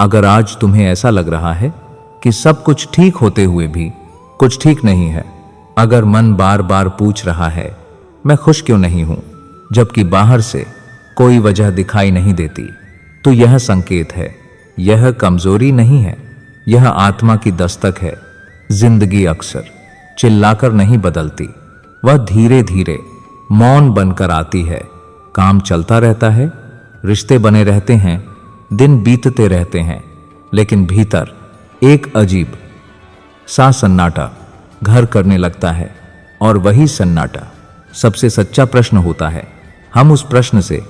अगर आज तुम्हें ऐसा लग रहा है कि सब कुछ ठीक होते हुए भी कुछ ठीक नहीं है, अगर मन बार बार पूछ रहा है मैं खुश क्यों नहीं हूं, जबकि बाहर से कोई वजह दिखाई नहीं देती, तो यह संकेत है, यह कमजोरी नहीं है, यह आत्मा की दस्तक है। जिंदगी अक्सर चिल्लाकर नहीं बदलती, वह धीरे धीरे मौन बनकर आती है। काम चलता रहता है, रिश्ते बने रहते हैं, दिन बीतते रहते हैं, लेकिन भीतर एक अजीब सा सन्नाटा घर करने लगता है। और वही सन्नाटा सबसे सच्चा प्रश्न होता है। हम उस प्रश्न से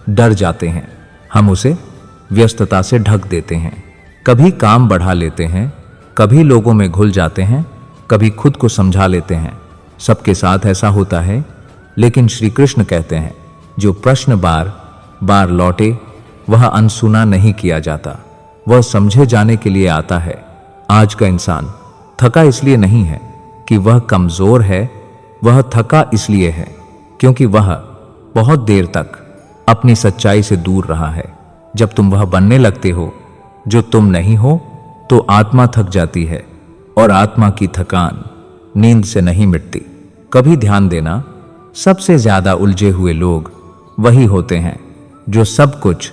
डर जाते हैं, हम उसे व्यस्तता से ढक देते हैं, कभी काम बढ़ा लेते हैं, कभी लोगों में घुल जाते हैं, कभी खुद को समझा लेते हैं। सबके साथ ऐसा होता है, लेकिन श्री कृष्ण कहते हैं जो प्रश्न बार बार लौटे वह अनसुना नहीं किया जाता, वह समझे जाने के लिए आता है। आज का इंसान थका इसलिए नहीं है कि वह कमजोर है, वह थका इसलिए है क्योंकि वह बहुत देर तक अपनी सच्चाई से दूर रहा है। जब तुम वह बनने लगते हो जो तुम नहीं हो, तो आत्मा थक जाती है, और आत्मा की थकान नींद से नहीं मिटती। कभी ध्यान देना, सबसे ज्यादा उलझे हुए लोग वही होते हैं जो सब कुछ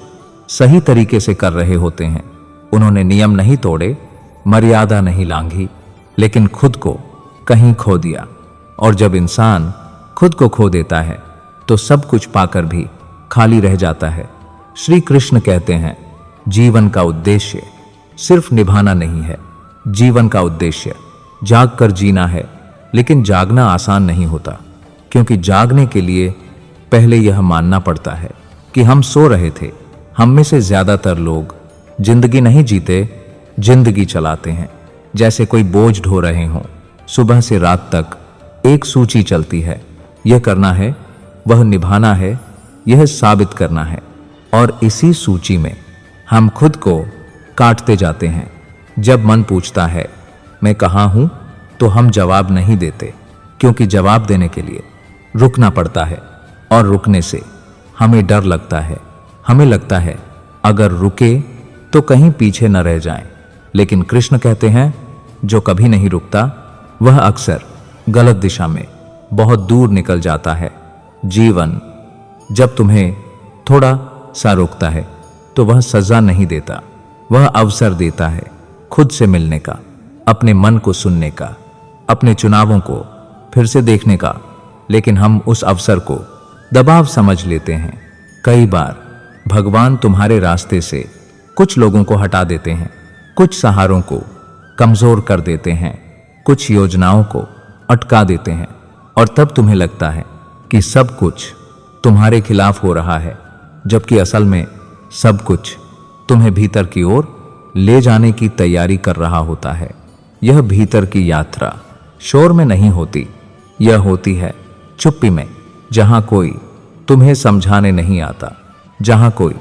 सही तरीके से कर रहे होते हैं। उन्होंने नियम नहीं तोड़े, मर्यादा नहीं लांघी, लेकिन खुद को कहीं खो दिया। और जब इंसान खुद को खो देता है तो सब कुछ पाकर भी खाली रह जाता है। श्री कृष्ण कहते हैं जीवन का उद्देश्य सिर्फ निभाना नहीं है, जीवन का उद्देश्य जाग कर जीना है। लेकिन जागना आसान नहीं होता, क्योंकि जागने के लिए पहले यह मानना पड़ता है कि हम सो रहे थे। हम में से ज्यादातर लोग जिंदगी नहीं जीते, जिंदगी चलाते हैं, जैसे कोई बोझ ढो रहे हों। सुबह से रात तक एक सूची चलती है, यह करना है, वह निभाना है, यह साबित करना है, और इसी सूची में हम खुद को काटते जाते हैं। जब मन पूछता है मैं कहाँ हूं, तो हम जवाब नहीं देते, क्योंकि जवाब देने के लिए रुकना पड़ता है, और रुकने से हमें डर लगता है। हमें लगता है अगर रुके तो कहीं पीछे न रह जाएं। लेकिन कृष्ण कहते हैं जो कभी नहीं रुकता वह अक्सर गलत दिशा में बहुत दूर निकल जाता है। जीवन जब तुम्हें थोड़ा सा रोकता है तो वह सजा नहीं देता, वह अवसर देता है खुद से मिलने का, अपने मन को सुनने का, अपने चुनावों को फिर से देखने का। लेकिन हम उस अवसर को दबाव समझ लेते हैं। कई बार भगवान तुम्हारे रास्ते से कुछ लोगों को हटा देते हैं, कुछ सहारों को कमजोर कर देते हैं, कुछ योजनाओं को अटका देते हैं, और तब तुम्हें लगता है कि सब कुछ तुम्हारे खिलाफ हो रहा है, जबकि असल में सब कुछ तुम्हें भीतर की ओर ले जाने की तैयारी कर रहा होता है। यह भीतर की यात्रा शोर में नहीं होती, यह होती है चुप्पी में, जहां कोई तुम्हें समझाने नहीं आता, जहां कोई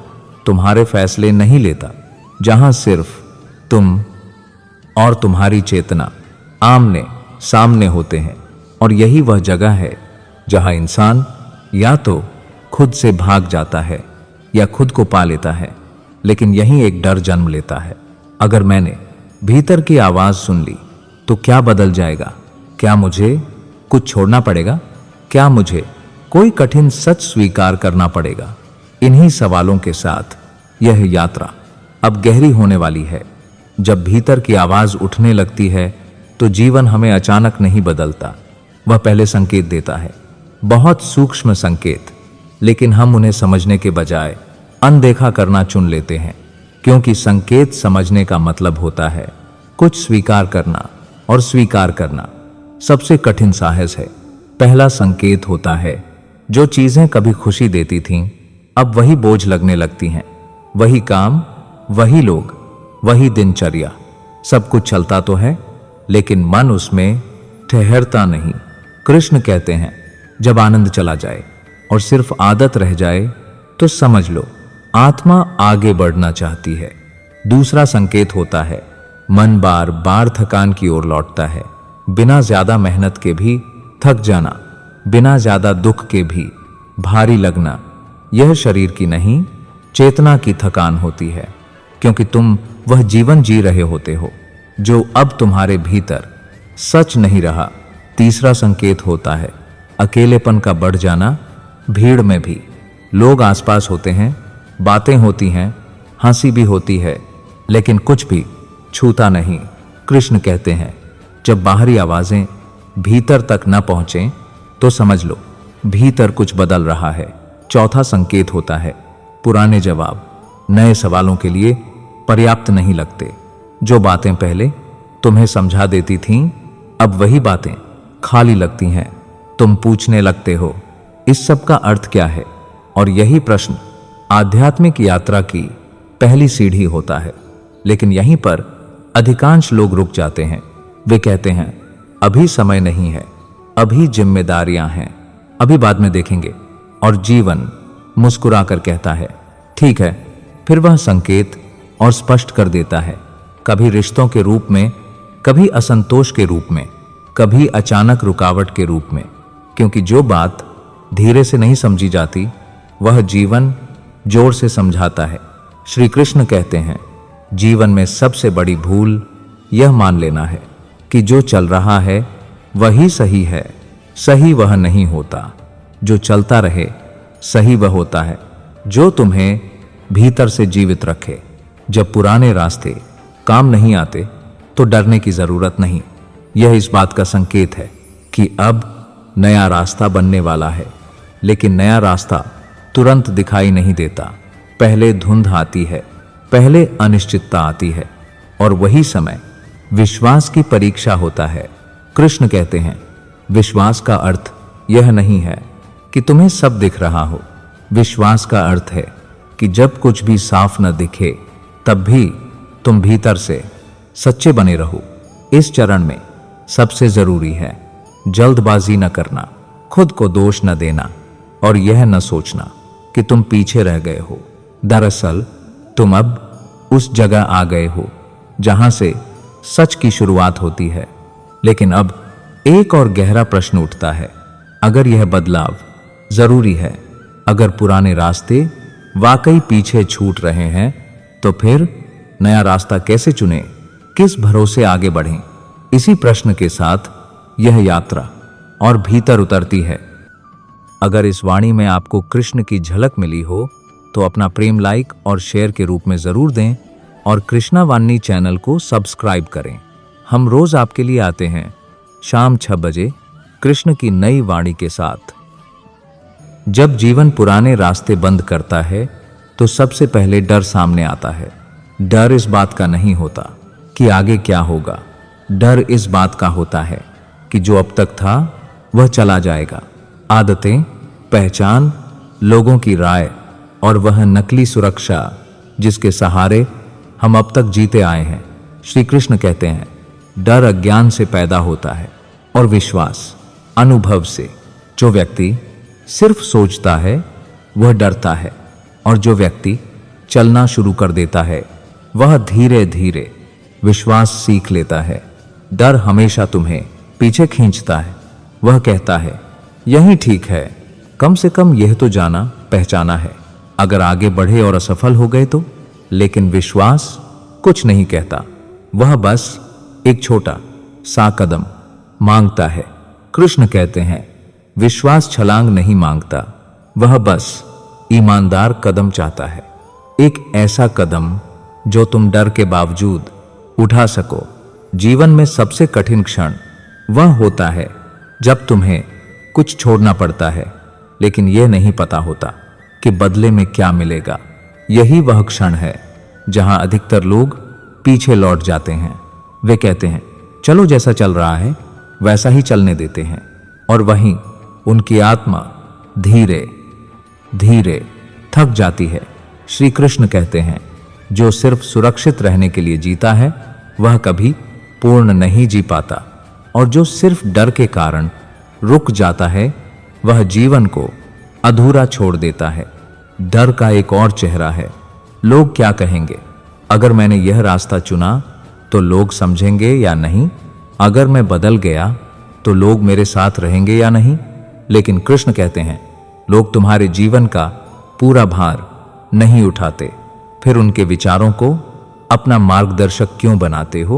तुम्हारे फैसले नहीं लेता, जहां सिर्फ तुम और तुम्हारी चेतना आमने सामने होते हैं। और यही वह जगह है जहां इंसान या तो खुद से भाग जाता है या खुद को पा लेता है। लेकिन यही एक डर जन्म लेता है, अगर मैंने भीतर की आवाज सुन ली तो क्या बदल जाएगा? क्या मुझे कुछ छोड़ना पड़ेगा? क्या मुझे कोई कठिन सच स्वीकार करना पड़ेगा? इन्हीं सवालों के साथ यह यात्रा अब गहरी होने वाली है। जब भीतर की आवाज उठने लगती है तो जीवन हमें अचानक नहीं बदलता, वह पहले संकेत देता है, बहुत सूक्ष्म संकेत, लेकिन हम उन्हें समझने के बजाय अनदेखा करना चुन लेते हैं। क्योंकि संकेत समझने का मतलब होता है कुछ स्वीकार करना, और स्वीकार करना सबसे कठिन साहस है। पहला संकेत होता है जो चीजें कभी खुशी देती थीं अब वही बोझ लगने लगती हैं। वही काम, वही लोग, वही दिनचर्या, सब कुछ चलता तो है, लेकिन मन उसमें ठहरता नहीं। कृष्ण कहते हैं जब आनंद चला जाए और सिर्फ आदत रह जाए तो समझ लो आत्मा आगे बढ़ना चाहती है। दूसरा संकेत होता है मन बार बार थकान की ओर लौटता है, बिना ज्यादा मेहनत के भी थक जाना, बिना ज्यादा दुख के भी भारी लगना। यह शरीर की नहीं, चेतना की थकान होती है, क्योंकि तुम वह जीवन जी रहे होते हो जो अब तुम्हारे भीतर सच नहीं रहा। तीसरा संकेत होता है अकेलेपन का बढ़ जाना। भीड़ में भी लोग आसपास होते हैं, बातें होती हैं, हंसी भी होती है, लेकिन कुछ भी छूता नहीं। कृष्ण कहते हैं जब बाहरी आवाजें भीतर तक न पहुंचें तो समझ लो भीतर कुछ बदल रहा है। चौथा संकेत होता है पुराने जवाब नए सवालों के लिए पर्याप्त नहीं लगते। जो बातें पहले तुम्हें समझा देती थीं, अब वही बातें खाली लगती हैं। तुम पूछने लगते हो इस सब का अर्थ क्या है? और यही प्रश्न आध्यात्मिक यात्रा की पहली सीढ़ी होता है। लेकिन यहीं पर अधिकांश लोग रुक जाते हैं। वे कहते हैं अभी समय नहीं है, अभी जिम्मेदारियां हैं, अभी बाद में देखेंगे। और जीवन मुस्कुराकर कहता है ठीक है। फिर वह संकेत और स्पष्ट कर देता है, कभी रिश्तों के रूप में, कभी असंतोष के रूप में, कभी अचानक रुकावट के रूप में। क्योंकि जो बात धीरे से नहीं समझी जाती वह जीवन जोर से समझाता है। श्री कृष्ण कहते हैं जीवन में सबसे बड़ी भूल यह मान लेना है कि जो चल रहा है वही सही है। सही वह नहीं होता जो चलता रहे, सही वह होता है जो तुम्हें भीतर से जीवित रखे। जब पुराने रास्ते काम नहीं आते तो डरने की जरूरत नहीं। यह इस बात का संकेत है कि अब नया रास्ता बनने वाला है। लेकिन नया रास्ता तुरंत दिखाई नहीं देता। पहले धुंध आती है, पहले अनिश्चितता आती है, और वही समय विश्वास की परीक्षा होता है। कृष्ण कहते हैं विश्वास का अर्थ यह नहीं है कि तुम्हें सब दिख रहा हो। विश्वास का अर्थ है कि जब कुछ भी साफ न दिखे तब भी तुम भीतर से सच्चे बने रहो। इस चरण में सबसे जरूरी है जल्दबाजी न करना, खुद को दोष न देना, और यह न सोचना कि तुम पीछे रह गए हो। दरअसल तुम अब उस जगह आ गए हो जहां से सच की शुरुआत होती है। लेकिन अब एक और गहरा प्रश्न उठता है, अगर यह बदलाव जरूरी है, अगर पुराने रास्ते वाकई पीछे छूट रहे हैं, तो फिर नया रास्ता कैसे चुनें, किस भरोसे आगे बढ़ें? इसी प्रश्न के साथ यह यात्रा और भीतर उतरती है। अगर इस वाणी में आपको कृष्ण की झलक मिली हो तो अपना प्रेम लाइक और शेयर के रूप में जरूर दें, और कृष्णा वाणी चैनल को सब्सक्राइब करें। हम रोज आपके लिए आते हैं शाम 6 बजे कृष्ण की नई वाणी के साथ। जब जीवन पुराने रास्ते बंद करता है तो सबसे पहले डर सामने आता है। डर इस बात का नहीं होता कि आगे क्या होगा, डर इस बात का होता है कि जो अब तक था वह चला जाएगा। आदतें, पहचान, लोगों की राय, और वह नकली सुरक्षा जिसके सहारे हम अब तक जीते आए हैं। श्री कृष्ण कहते हैं डर अज्ञान से पैदा होता है और विश्वास अनुभव से। जो व्यक्ति सिर्फ सोचता है वह डरता है, और जो व्यक्ति चलना शुरू कर देता है वह धीरे धीरे विश्वास सीख लेता है। डर हमेशा तुम्हें पीछे खींचता है। वह कहता है यही ठीक है, कम से कम यह तो जाना पहचाना है, अगर आगे बढ़े और असफल हो गए तो। लेकिन विश्वास कुछ नहीं कहता, वह बस एक छोटा सा कदम मांगता है। कृष्ण कहते हैं विश्वास छलांग नहीं मांगता, वह बस ईमानदार कदम चाहता है। एक ऐसा कदम जो तुम डर के बावजूद उठा सको। जीवन में सबसे कठिन क्षण वह होता है जब तुम्हें कुछ छोड़ना पड़ता है, लेकिन यह नहीं पता होता कि बदले में क्या मिलेगा। यही वह क्षण है जहां अधिकतर लोग पीछे लौट जाते हैं। वे कहते हैं चलो जैसा चल रहा है वैसा ही चलने देते हैं, और वहीं उनकी आत्मा धीरे धीरे थक जाती है। श्री कृष्ण कहते हैं जो सिर्फ सुरक्षित रहने के लिए जीता है वह कभी पूर्ण नहीं जी पाता, और जो सिर्फ डर के कारण रुक जाता है वह जीवन को अधूरा छोड़ देता है। डर का एक और चेहरा है, लोग क्या कहेंगे। अगर मैंने यह रास्ता चुना तो लोग समझेंगे या नहीं, अगर मैं बदल गया तो लोग मेरे साथ रहेंगे या नहीं। लेकिन कृष्ण कहते हैं लोग तुम्हारे जीवन का पूरा भार नहीं उठाते, फिर उनके विचारों को अपना मार्गदर्शक क्यों बनाते हो?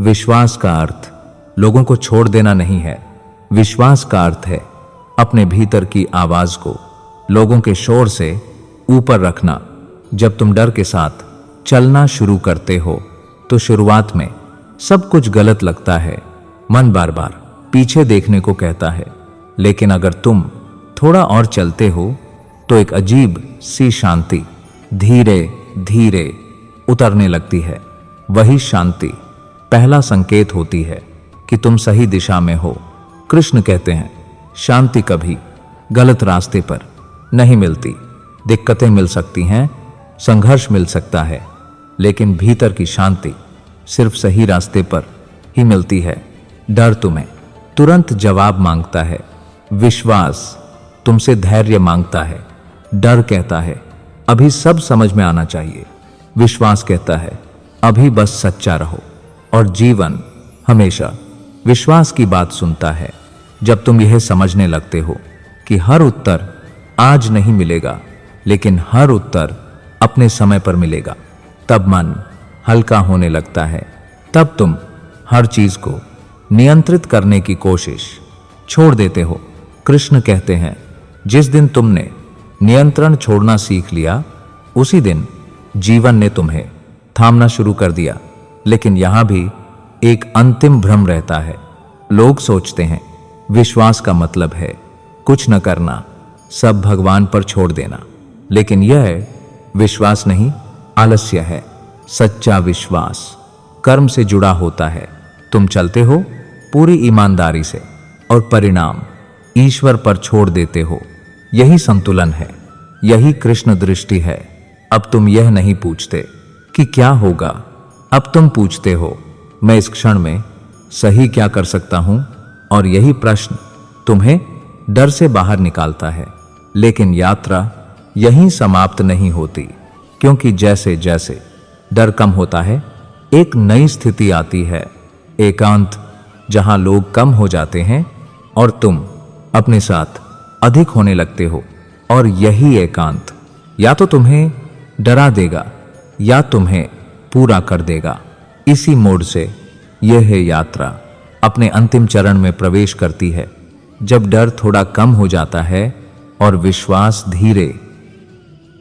विश्वास का अर्थ लोगों को छोड़ देना नहीं है। विश्वास का अर्थ है अपने भीतर की आवाज को लोगों के शोर से ऊपर रखना। जब तुम डर के साथ चलना शुरू करते हो तो शुरुआत में सब कुछ गलत लगता है। मन बार बार पीछे देखने को कहता है, लेकिन अगर तुम थोड़ा और चलते हो तो एक अजीब सी शांति धीरे धीरे उतरने लगती है। वही शांति पहला संकेत होती है कि तुम सही दिशा में हो। कृष्ण कहते हैं, शांति कभी गलत रास्ते पर नहीं मिलती। दिक्कतें मिल सकती हैं, संघर्ष मिल सकता है, लेकिन भीतर की शांति सिर्फ सही रास्ते पर ही मिलती है। डर तुम्हें तुरंत जवाब मांगता है, विश्वास तुमसे धैर्य मांगता है। डर कहता है अभी सब समझ में आना चाहिए, विश्वास कहता है अभी बस सच्चा रहो। और जीवन हमेशा विश्वास की बात सुनता है। जब तुम यह समझने लगते हो कि हर उत्तर आज नहीं मिलेगा, लेकिन हर उत्तर अपने समय पर मिलेगा, तब मन हल्का होने लगता है। तब तुम हर चीज को नियंत्रित करने की कोशिश छोड़ देते हो। कृष्ण कहते हैं, जिस दिन तुमने नियंत्रण छोड़ना सीख लिया, उसी दिन जीवन ने तुम्हें थामना शुरू कर दिया। लेकिन यहां भी एक अंतिम भ्रम रहता है। लोग सोचते हैं विश्वास का मतलब है कुछ न करना, सब भगवान पर छोड़ देना। लेकिन यह विश्वास नहीं, आलस्य है। सच्चा विश्वास कर्म से जुड़ा होता है। तुम चलते हो पूरी ईमानदारी से और परिणाम ईश्वर पर छोड़ देते हो। यही संतुलन है, यही कृष्ण दृष्टि है। अब तुम यह नहीं पूछते कि क्या होगा, अब तुम पूछते हो मैं इस क्षण में सही क्या कर सकता हूं। और यही प्रश्न तुम्हें डर से बाहर निकालता है। लेकिन यात्रा यहीं समाप्त नहीं होती, क्योंकि जैसे जैसे डर कम होता है, एक नई स्थिति आती है, एकांत, जहां लोग कम हो जाते हैं और तुम अपने साथ अधिक होने लगते हो। और यही एकांत या तो तुम्हें डरा देगा या तुम्हें पूरा कर देगा। इसी मोड़ से यह है यात्रा अपने अंतिम चरण में प्रवेश करती है। जब डर थोड़ा कम हो जाता है और विश्वास धीरे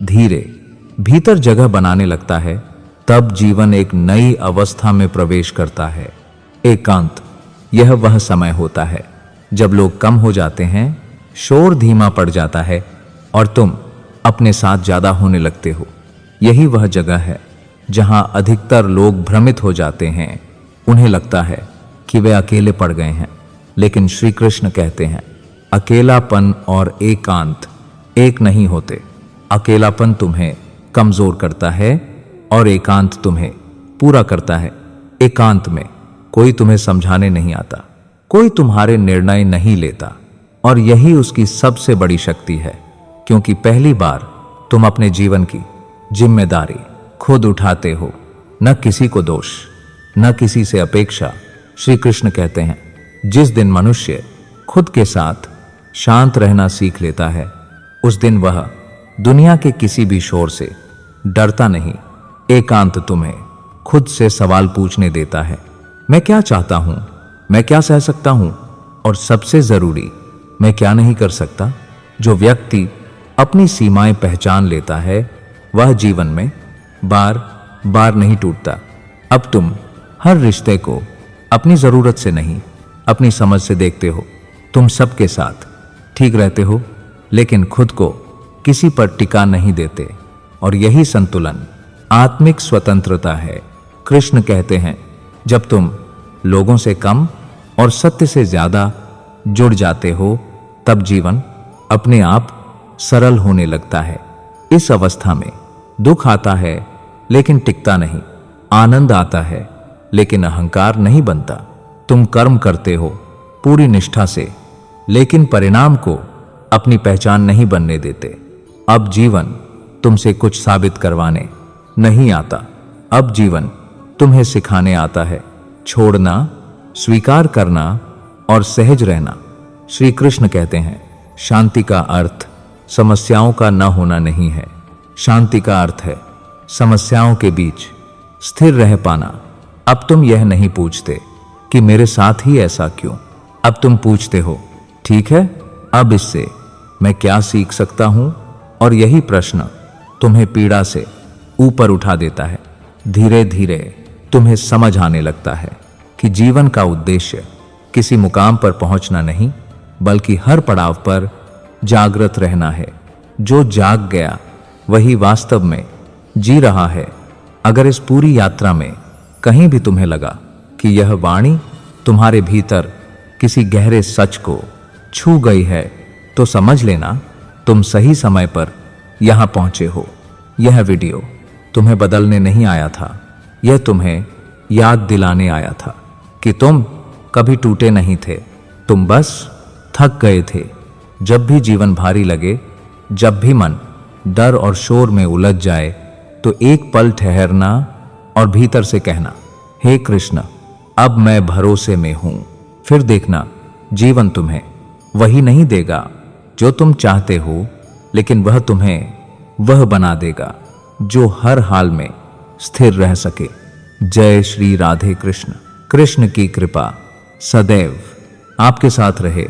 धीरे भीतर जगह बनाने लगता है, तब जीवन एक नई अवस्था में प्रवेश करता है। एकांत यह वह समय होता है जब लोग कम हो जाते हैं, शोर धीमा पड़ जाता है और तुम अपने साथ ज्यादा होने लगते हो। यही वह जगह है जहां अधिकतर लोग भ्रमित हो जाते हैं। उन्हें लगता है कि वे अकेले पड़ गए हैं, लेकिन श्री कृष्ण कहते हैं अकेलापन और एकांत एक नहीं होते। अकेलापन तुम्हें कमजोर करता है और एकांत तुम्हें पूरा करता है। एकांत में कोई तुम्हें समझाने नहीं आता, कोई तुम्हारे निर्णय नहीं लेता, और यही उसकी सबसे बड़ी शक्ति है, क्योंकि पहली बार तुम अपने जीवन की जिम्मेदारी खुद उठाते हो, न किसी को दोष, न किसी से अपेक्षा। श्री कृष्ण कहते हैं जिस दिन मनुष्य खुद के साथ शांत रहना सीख लेता है, उस दिन वह दुनिया के किसी भी शोर से डरता नहीं। एकांत तुम्हें खुद से सवाल पूछने देता है, मैं क्या चाहता हूं, मैं क्या सह सकता हूं, और सबसे जरूरी, मैं क्या नहीं कर सकता। जो व्यक्ति अपनी सीमाएं पहचान लेता है, वह जीवन में बार बार नहीं टूटता। अब तुम हर रिश्ते को अपनी जरूरत से नहीं, अपनी समझ से देखते हो। तुम सबके साथ ठीक रहते हो, लेकिन खुद को किसी पर टिका नहीं देते। और यही संतुलन आत्मिक स्वतंत्रता है। कृष्ण कहते हैं जब तुम लोगों से कम और सत्य से ज्यादा जुड़ जाते हो, तब जीवन अपने आप सरल होने लगता है। इस अवस्था में दुख आता है लेकिन टिकता नहीं, आनंद आता है लेकिन अहंकार नहीं बनता। तुम कर्म करते हो पूरी निष्ठा से, लेकिन परिणाम को अपनी पहचान नहीं बनने देते। अब जीवन तुमसे कुछ साबित करवाने नहीं आता, अब जीवन तुम्हें सिखाने आता है छोड़ना, स्वीकार करना और सहज रहना। श्री कृष्ण कहते हैं शांति का अर्थ समस्याओं का न होना नहीं है, शांति का अर्थ है समस्याओं के बीच स्थिर रह पाना। अब तुम यह नहीं पूछते कि मेरे साथ ही ऐसा क्यों। अब तुम पूछते हो, ठीक है, अब इससे मैं क्या सीख सकता हूं। और यही प्रश्न तुम्हें पीड़ा से ऊपर उठा देता है। धीरे धीरे तुम्हें समझ आने लगता है कि जीवन का उद्देश्य किसी मुकाम पर पहुंचना नहीं, बल्कि हर पड़ाव पर जागृत रहना है। जो जाग गया वही वास्तव में जी रहा है। अगर इस पूरी यात्रा में कहीं भी तुम्हें लगा कि यह वाणी तुम्हारे भीतर किसी गहरे सच को छू गई है, तो समझ लेना तुम सही समय पर यहां पहुंचे हो। यह वीडियो तुम्हें बदलने नहीं आया था, यह तुम्हें याद दिलाने आया था कि तुम कभी टूटे नहीं थे, तुम बस थक गए थे। जब भी जीवन भारी लगे, जब भी मन डर और शोर में उलझ जाए, तो एक पल ठहरना और भीतर से कहना, हे कृष्ण, अब मैं भरोसे में हूं। फिर देखना जीवन तुम्हें वही नहीं देगा जो तुम चाहते हो, लेकिन वह तुम्हें वह बना देगा जो हर हाल में स्थिर रह सके। जय श्री राधे कृष्ण। कृष्ण की कृपा सदैव आपके साथ रहे।